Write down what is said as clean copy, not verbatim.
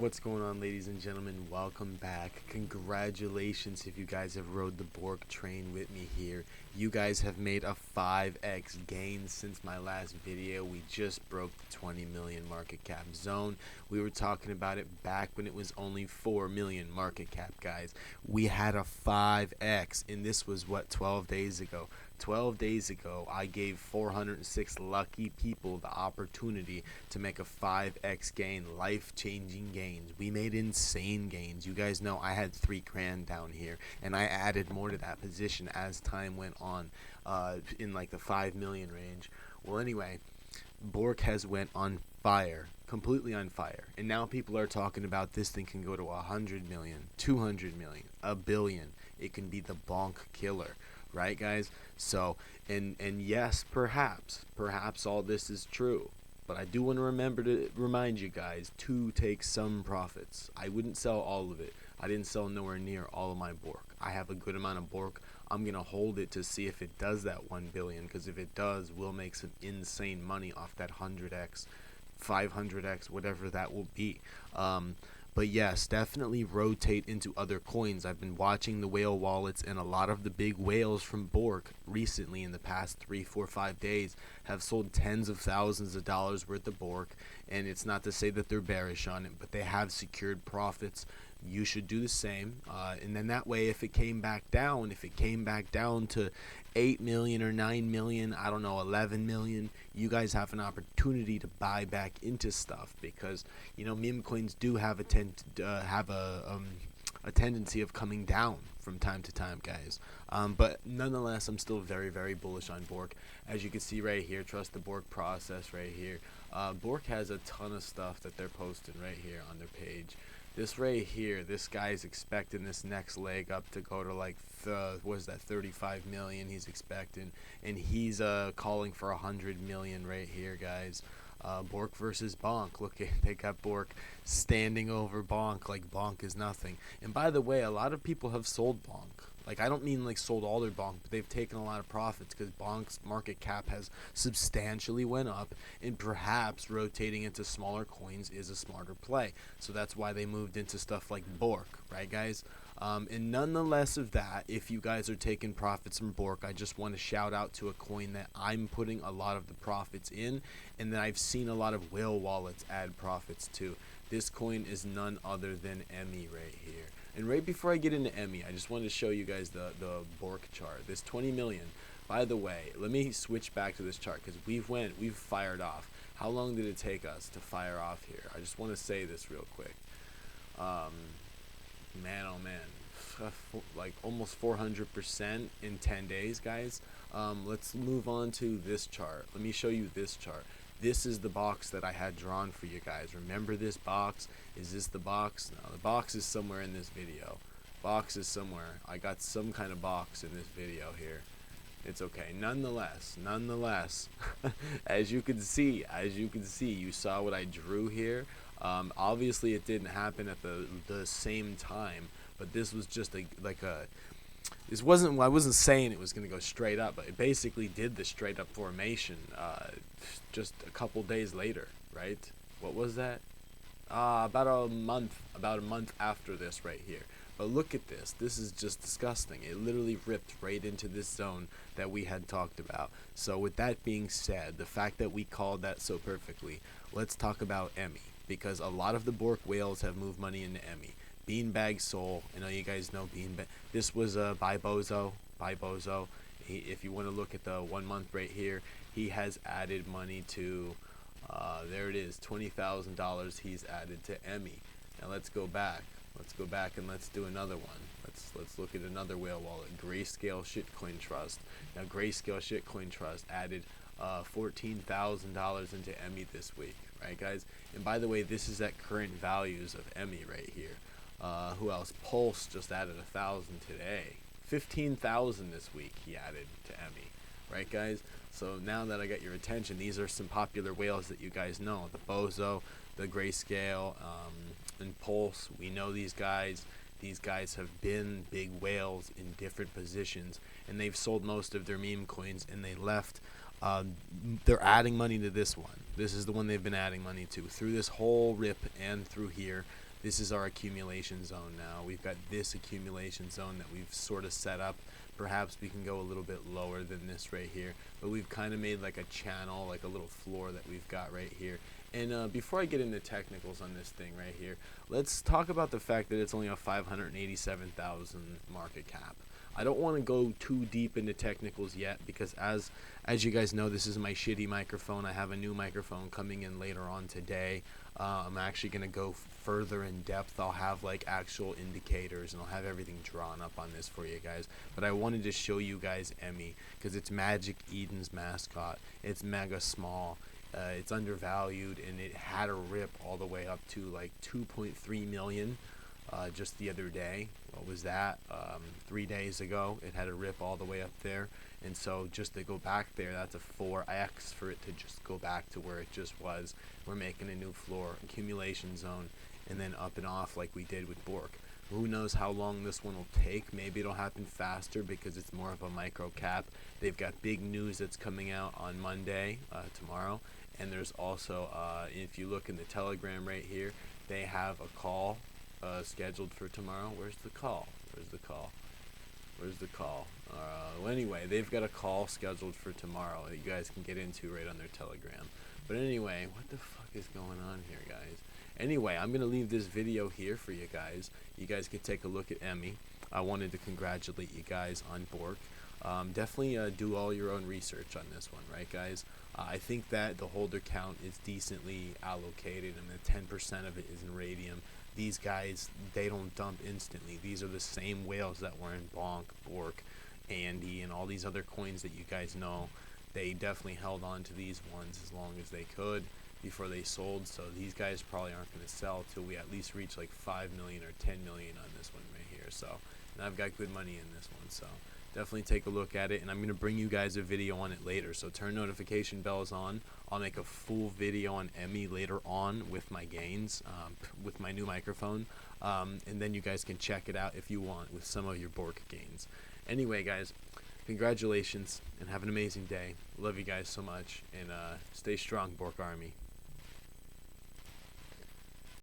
What's going on, ladies and gentlemen? Welcome back. Congratulations if you guys have rode the BORK train with me here. You guys have made a 5x gain since my last video. We just broke the 20 million market cap zone. We were talking about it back when it was only 4 million market cap, guys. We had a 5x, and this was what, 12 days ago. 12 days ago, I gave 406 lucky people the opportunity to make a 5x gain, life-changing gains. We made insane gains. You guys know I had 3 grand down here, and I added more to that position as time went on, in like the 5 million range. Well, anyway, BORK has went on fire, completely on fire, and now people are talking about this thing can go to 100 million, 200 million, a billion. It can be the bonk killer. Right, guys? So, and yes, perhaps all this is true, but I do want to remember to remind you guys to take some profits. I wouldn't sell all of it. I didn't sell nowhere near all of my BORK. I have a good amount of BORK. I'm gonna hold it to see if it does that 1 billion, because if it does, we'll make some insane money off that 100x, 500x, whatever that will be. But yes, definitely rotate into other coins. I've been watching the whale wallets, and a lot of the big whales from BORK recently in the past 3, 4, 5 days have sold tens of thousands of dollars worth of BORK. And it's not to say that they're bearish on it, but they have secured profits. You should do the same. And then that way, if it came back down, to 8 million or 9 million, I don't know, 11 million, you guys have an opportunity to buy back into stuff, because you know meme coins do have a tendency of coming down from time to time, guys. But nonetheless, I'm still very, very bullish on BORK. As you can see right here, trust the BORK process right here. BORK has a ton of stuff that they're posting right here on their page. This right here, this guy's expecting this next leg up to go to like, what is that, 35 million he's expecting. And he's calling for 100 million right here, guys. BORK versus Bonk. Look, they got BORK standing over Bonk like Bonk is nothing. And by the way, a lot of people have sold Bonk. Like, I don't mean like sold all their Bonk, but they've taken a lot of profits because Bonk's market cap has substantially went up, and perhaps rotating into smaller coins is a smarter play. So that's why they moved into stuff like BORK, right, guys? And nonetheless of that, if you guys are taking profits from BORK, I just want to shout out to a coin that I'm putting a lot of the profits in, and that I've seen a lot of whale wallets add profits to. This coin is none other than EMMY right here. And right before I get into EMMY, I just wanted to show you guys the BORK chart. This 20 million. By the way, let me switch back to this chart, because we've fired off. How long did it take us to fire off here? I just want to say this real quick. Man, oh man, like almost 400% in 10 days, guys. Let's move on to this chart. Let me show you this chart. This is the box that I had drawn for you guys. Remember this box? Is this the box? No, the box is somewhere in this video. Box is somewhere. I got some kind of box in this video here. It's okay. Nonetheless, as you can see, you saw what I drew here. Obviously, it didn't happen at the same time, but this was just this wasn't. I wasn't saying it was going to go straight up, but it basically did the straight up formation just a couple days later, right? What was that? About a month after this right here. But look at this. This is just disgusting. It literally ripped right into this zone that we had talked about. So with that being said, the fact that we called that so perfectly, let's talk about EMMY, because a lot of the BORK whales have moved money into EMMY. Beanbag Soul, I know you guys know Beanbag. This was by Bozo. If you want to look at the 1 month right here, he has added money to, there it is, $20,000 he's added to EMMY. Now let's go back. And let's do another one. Let's look at another whale wallet, Grayscale Shitcoin Trust. Now Grayscale Shitcoin Trust added $14,000 into EMMY this week, right, guys? And by the way, this is at current values of EMMY right here. Who else? Pulse just added 1,000 today. 15,000 this week he added to EMMY, right, guys? So now that I got your attention, these are some popular whales that you guys know: the Bozo, the Grayscale, and Pulse. We know these guys. These guys have been big whales in different positions, and they've sold most of their meme coins, and they left. They're adding money to this one. This is the one they've been adding money to through this whole rip and through here. this is our accumulation zone now. We've got this accumulation zone that we've sort of set up. Perhaps we can go a little bit lower than this right here, but we've kind of made like a channel, like a little floor that we've got right here. And before I get into technicals on this thing right here, let's talk about the fact that it's only a 587,000 market cap. I don't want to go too deep into technicals yet because as you guys know, this is my shitty microphone. I have a new microphone coming in later on today. I'm actually going to go further in depth. I'll have like actual indicators and I'll have everything drawn up on this for you guys. But I wanted to show you guys EMMY because it's Magic Eden's mascot. It's mega small. It's undervalued, and it had a rip all the way up to like 2.3 million just the other day. What was that? 3 days ago, it had a rip all the way up there. And so just to go back there, that's a 4x for it to just go back to where it just was. We're making a new floor, accumulation zone, and then up and off like we did with BORK. Who knows how long this one will take? Maybe it'll happen faster because it's more of a micro cap. They've got big news that's coming out on Monday, tomorrow. And there's also, if you look in the Telegram right here, they have a call scheduled for tomorrow. Where's the call? Where's the call? Where's the call? Well, anyway, they've got a call scheduled for tomorrow that you guys can get into right on their Telegram. But anyway, what the fuck is going on here, guys? Anyway, I'm going to leave this video here for you guys. You guys can take a look at EMMY. I wanted to congratulate you guys on BORK. Definitely do all your own research on this one, right, guys? I think that the holder count is decently allocated, and the 10% of it is in radium. These guys, they don't dump instantly. These are the same whales that were in Bonk, BORK, Andy, and all these other coins that you guys know. They definitely held on to these ones as long as they could before they sold. So these guys probably aren't going to sell till we at least reach like 5 million or 10 million on this one right here. So, and I've got good money in this one, so definitely take a look at it, and I'm going to bring you guys a video on it later, so turn notification bells on. I'll make a full video on EMMY later on with my gains, with my new microphone, and then you guys can check it out if you want with some of your BORK gains. Anyway, guys, congratulations, and have an amazing day. Love you guys so much, and stay strong, BORK Army.